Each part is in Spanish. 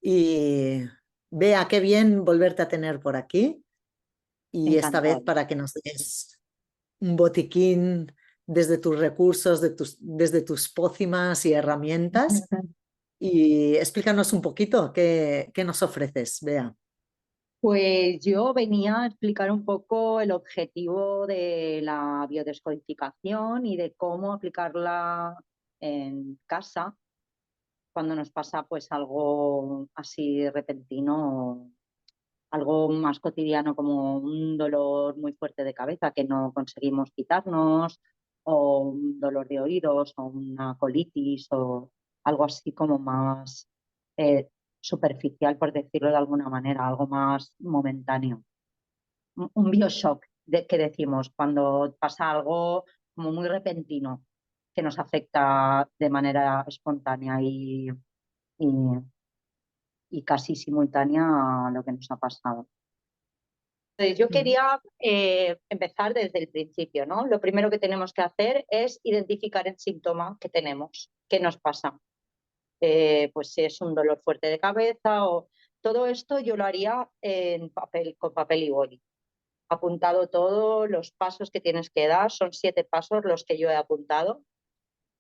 Y Bea, qué bien volverte a tener por aquí y esta vez Encantado. para que nos des un botiquín desde tus recursos, desde tus pócimas y herramientas y explícanos un poquito qué nos ofreces, Bea. Pues yo venía a explicar un poco el objetivo de la biodescodificación y de cómo aplicarla en casa cuando nos pasa pues algo así repentino, algo más cotidiano como un dolor muy fuerte de cabeza que no conseguimos quitarnos, o un dolor de oídos, o una colitis, o algo así como más eh, superficial, por decirlo de alguna manera, algo más momentáneo. Un bioshock que decimos cuando pasa algo como muy repentino que nos afecta de manera espontánea y, y casi simultánea a lo que nos ha pasado. Entonces, yo Mm. quería empezar desde el principio, ¿no? Lo primero que tenemos que hacer es identificar el síntoma que tenemos, qué nos pasa. Pues si es un dolor fuerte de cabeza o todo esto yo lo haría en papel, con papel y boli. Apuntado todos los pasos que tienes que dar, son 7 pasos los que yo he apuntado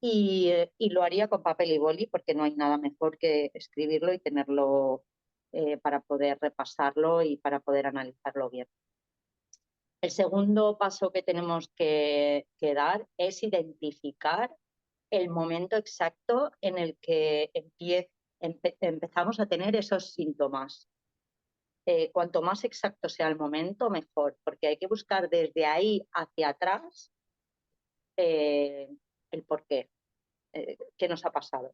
y lo haría con papel y boli porque no hay nada mejor que escribirlo y tenerlo para poder repasarlo y para poder analizarlo bien. El segundo paso que tenemos que dar es identificar el momento exacto en el que empezamos a tener esos síntomas. Cuanto más exacto sea el momento, mejor, porque hay que buscar desde ahí hacia atrás eh, el por qué nos ha pasado.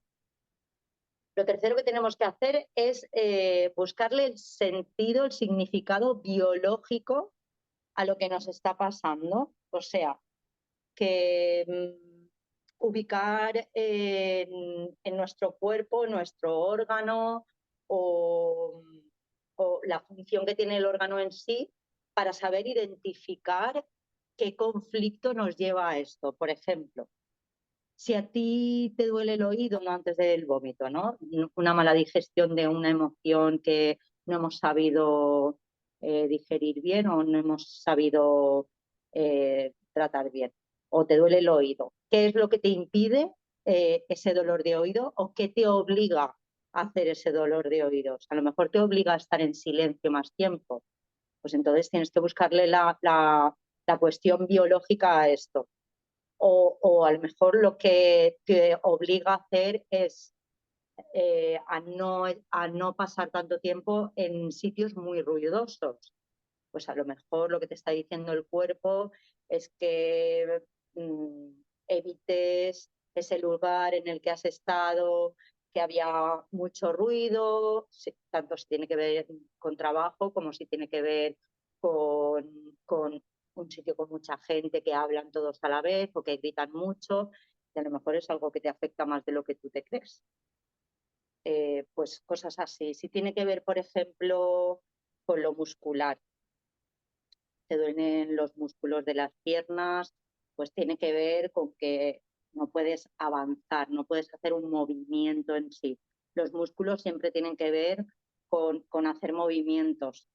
Lo tercero que tenemos que hacer es buscarle el sentido, el significado biológico a lo que nos está pasando. O sea, que ubicar en nuestro cuerpo, nuestro órgano o, o la función que tiene el órgano en sí para saber identificar qué conflicto nos lleva a esto. Por ejemplo, si a ti te duele el oído no antes del vómito, ¿no? Una mala digestión de una emoción que no hemos sabido digerir bien o no hemos sabido tratar bien, o te duele el oído. ¿Qué es lo que te impide ese dolor de oído o qué te obliga a hacer ese dolor de oídos? A lo mejor te obliga a estar en silencio más tiempo. Pues entonces tienes que buscarle la cuestión biológica a esto o a lo mejor lo que te obliga a hacer es a no pasar tanto tiempo en sitios muy ruidosos. Pues a lo mejor lo que te está diciendo el cuerpo es que evites ese lugar en el que has estado, que había mucho ruido, tanto si tiene que ver con trabajo como si tiene que ver con un sitio con mucha gente que hablan todos a la vez o que gritan mucho, y a lo mejor es algo que te afecta más de lo que tú te crees. Pues cosas así. Si tiene que ver, por ejemplo, con lo muscular, te duelen los músculos de las piernas, pues tiene que ver con que no puedes avanzar, no puedes hacer un movimiento en sí. Los músculos siempre tienen que ver con hacer movimientos.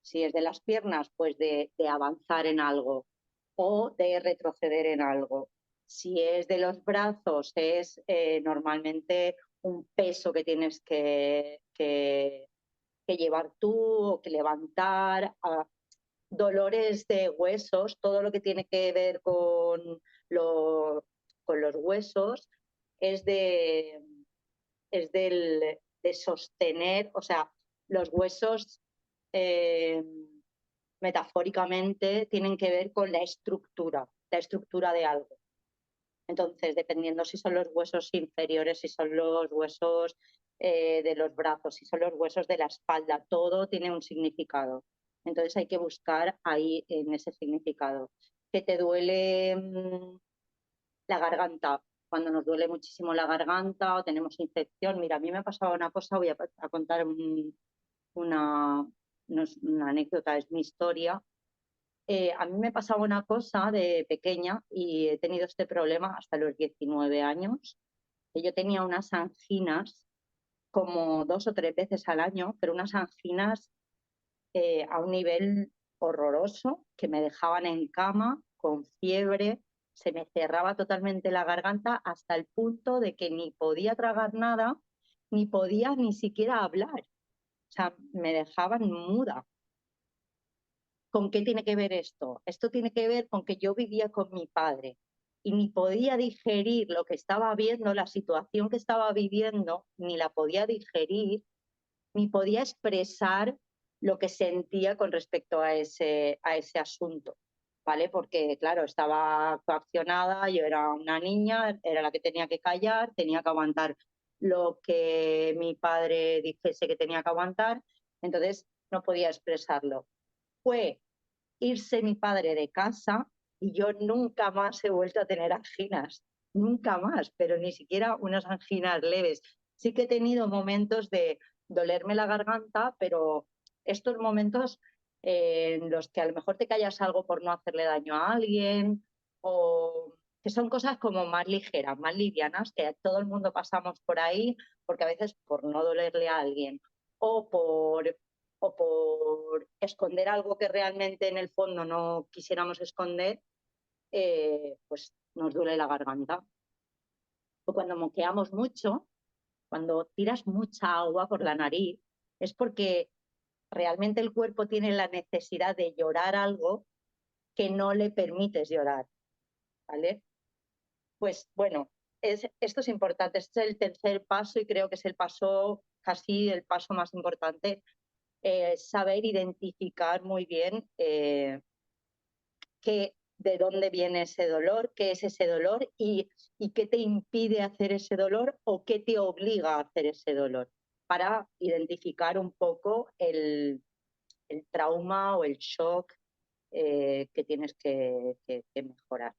Si es de las piernas, pues de avanzar en algo o de retroceder en algo. Si es de los brazos, es normalmente un peso que tienes que llevar tú o que levantar. Dolores de huesos, todo lo que tiene que ver con los huesos es de sostener, o sea, los huesos eh, metafóricamente tienen que ver con la estructura de algo. Entonces, dependiendo si son los huesos inferiores, si son los huesos de los brazos, si son los huesos de la espalda, todo tiene un significado. Entonces hay que buscar ahí en ese significado. Que te duele la garganta, cuando nos duele muchísimo la garganta o tenemos infección. Mira, a mí me ha pasado una cosa, voy a contar una, una anécdota, es mi historia. A mí me pasaba una cosa de pequeña y he tenido este problema hasta los 19 años, que yo tenía unas anginas como 2 o 3 veces al año, pero unas anginas a un nivel horroroso, que me dejaban en cama con fiebre, se me cerraba totalmente la garganta hasta el punto de que ni podía tragar nada, ni podía ni siquiera hablar. O sea, me dejaban muda. ¿Con qué tiene que ver esto? Esto tiene que ver con que yo vivía con mi padre y ni podía digerir lo que estaba viendo, la situación que estaba viviendo, ni la podía digerir, ni podía expresar lo que sentía con respecto a ese asunto, ¿vale? Porque, claro, estaba coaccionada, yo era una niña, era la que tenía que callar, tenía que aguantar lo que mi padre dijese que tenía que aguantar, entonces no podía expresarlo. Fue irse mi padre de casa y yo nunca más he vuelto a tener anginas, nunca más, pero ni siquiera unas anginas leves. Sí que he tenido momentos de dolerme la garganta, pero estos momentos en los que a lo mejor te callas algo por no hacerle daño a alguien o que son cosas como más ligeras, más livianas, que todo el mundo pasamos por ahí, porque a veces por no dolerle a alguien o por esconder algo que realmente en el fondo no quisiéramos esconder, pues nos duele la garganta. O cuando moqueamos mucho, cuando tiras mucha agua por la nariz, es porque realmente el cuerpo tiene la necesidad de llorar algo que no le permites llorar, ¿vale? Pues bueno, esto es importante, este es el tercer paso y creo que es el paso, casi el paso más importante, saber identificar muy bien de dónde viene ese dolor, qué es ese dolor y qué te impide hacer ese dolor o qué te obliga a hacer ese dolor, para identificar un poco el trauma o el shock que tienes que mejorar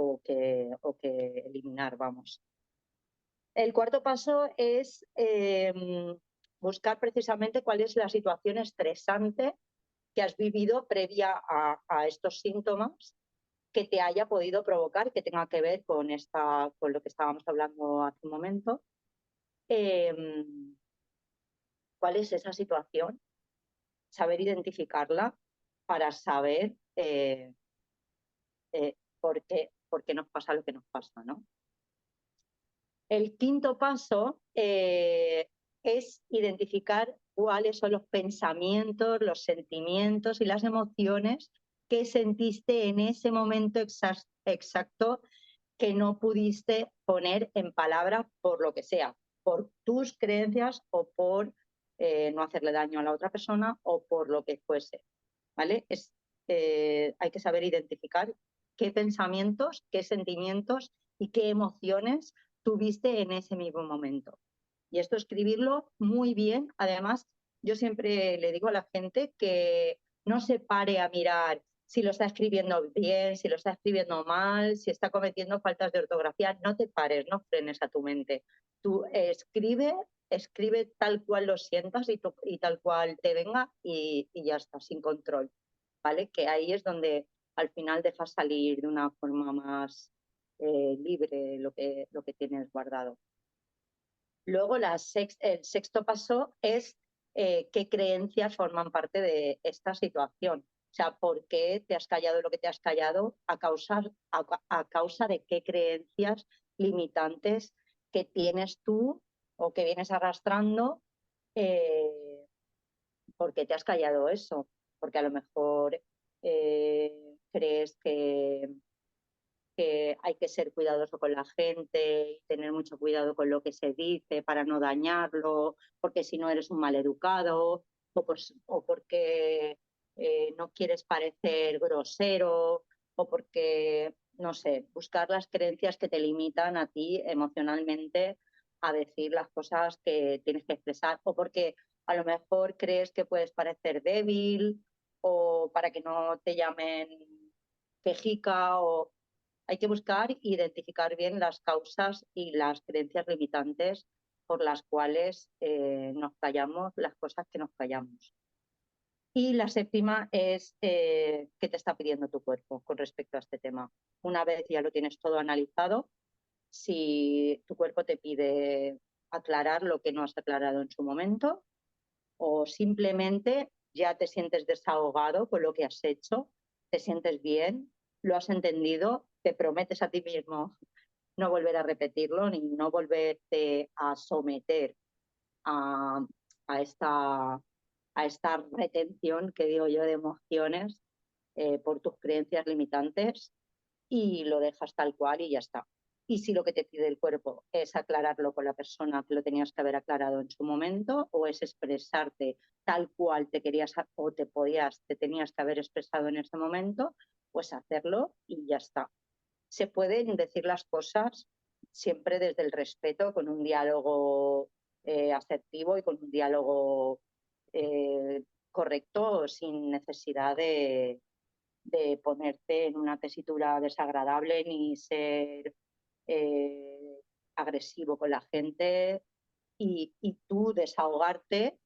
o que eliminar, vamos. El cuarto paso es buscar precisamente cuál es la situación estresante que has vivido previa a estos síntomas que te haya podido provocar, que tenga que ver con lo que estábamos hablando hace un momento. ¿Cuál es esa situación? Saber identificarla para saber por qué nos pasa lo que nos pasa, ¿no? El quinto paso es identificar cuáles son los pensamientos, los sentimientos y las emociones que sentiste en ese momento exacto que no pudiste poner en palabras por lo que sea, por tus creencias o por no hacerle daño a la otra persona o por lo que fuese, ¿vale? Hay que saber identificar qué pensamientos, qué sentimientos y qué emociones tuviste en ese mismo momento. Y esto escribirlo muy bien. Además, yo siempre le digo a la gente que no se pare a mirar si lo está escribiendo bien, si lo está escribiendo mal, si está cometiendo faltas de ortografía. No te pares, no frenes a tu mente. Tú escribe tal cual lo sientas y tal cual te venga y ya está, sin control, ¿vale? Que ahí es donde al final dejas salir de una forma más libre lo que tienes guardado. Luego el sexto paso es qué creencias forman parte de esta situación. O sea, ¿por qué te has callado lo que te has callado? ¿A causa de qué creencias limitantes que tienes tú o que vienes arrastrando? ¿Por qué te has callado eso? Porque a lo mejor crees que hay que ser cuidadoso con la gente y tener mucho cuidado con lo que se dice para no dañarlo, porque si no eres un maleducado o porque no quieres parecer grosero o porque, no sé, buscar las creencias que te limitan a ti emocionalmente a decir las cosas que tienes que expresar o porque a lo mejor crees que puedes parecer débil o para que no te llamen quejica o hay que buscar e identificar bien las causas y las creencias limitantes por las cuales nos callamos las cosas que nos callamos. Y la séptima es qué te está pidiendo tu cuerpo con respecto a este tema. Una vez ya lo tienes todo analizado, si tu cuerpo te pide aclarar lo que no has aclarado en su momento, o simplemente ya te sientes desahogado con lo que has hecho, te sientes bien, lo has entendido, te prometes a ti mismo no volver a repetirlo ni no volverte a someter a, a esta, a esta retención que digo yo de emociones por tus creencias limitantes, y lo dejas tal cual y ya está. Y si lo que te pide el cuerpo es aclararlo con la persona que lo tenías que haber aclarado en su momento, o es expresarte tal cual te querías o te tenías que haber expresado en ese momento, pues hacerlo y ya está. Se pueden decir las cosas siempre desde el respeto, con un diálogo asertivo y con un diálogo correcto, sin necesidad de ponerte en una tesitura desagradable ni ser agresivo con la gente, y tú desahogarte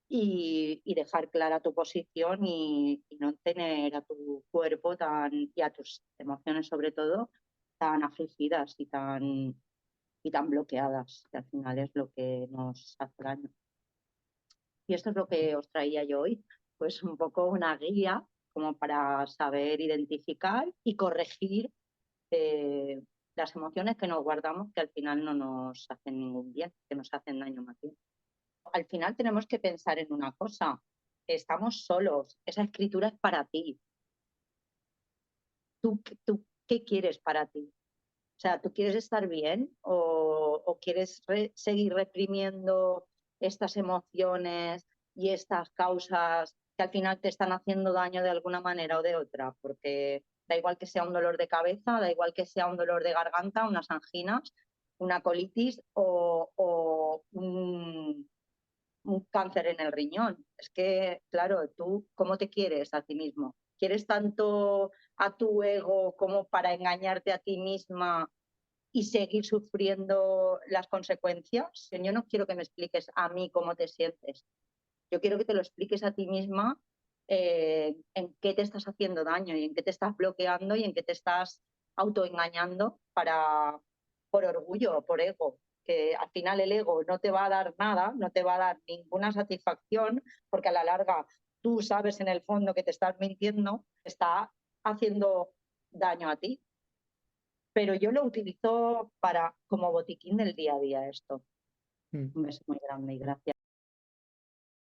y dejar clara tu posición, y no tener a tu cuerpo y a tus emociones sobre todo tan afligidas y tan bloqueadas, que al final es lo que nos hace daño. Y esto es lo que os traía yo hoy, pues un poco una guía como para saber identificar y corregir eh, las emociones que nos guardamos, que al final no nos hacen ningún bien, que nos hacen daño más bien. Al final tenemos que pensar en una cosa: estamos solos, esa escritura es para ti. ¿Tú qué quieres para ti? O sea, ¿tú quieres estar bien o quieres seguir reprimiendo estas emociones y estas causas que al final te están haciendo daño de alguna manera o de otra? Porque da igual que sea un dolor de cabeza, da igual que sea un dolor de garganta, unas anginas, una colitis o un cáncer en el riñón. Es que, claro, tú, ¿cómo te quieres a ti mismo? ¿Quieres tanto a tu ego como para engañarte a ti misma y seguir sufriendo las consecuencias? Yo no quiero que me expliques a mí cómo te sientes. Yo quiero que te lo expliques a ti misma, en qué te estás haciendo daño y en qué te estás bloqueando y en qué te estás autoengañando por orgullo o por ego. Que al final el ego no te va a dar nada, no te va a dar ninguna satisfacción, porque a la larga tú sabes en el fondo que te estás mintiendo, está haciendo daño a ti. Pero yo lo utilizo como botiquín del día a día esto. Un beso muy grande y gracias.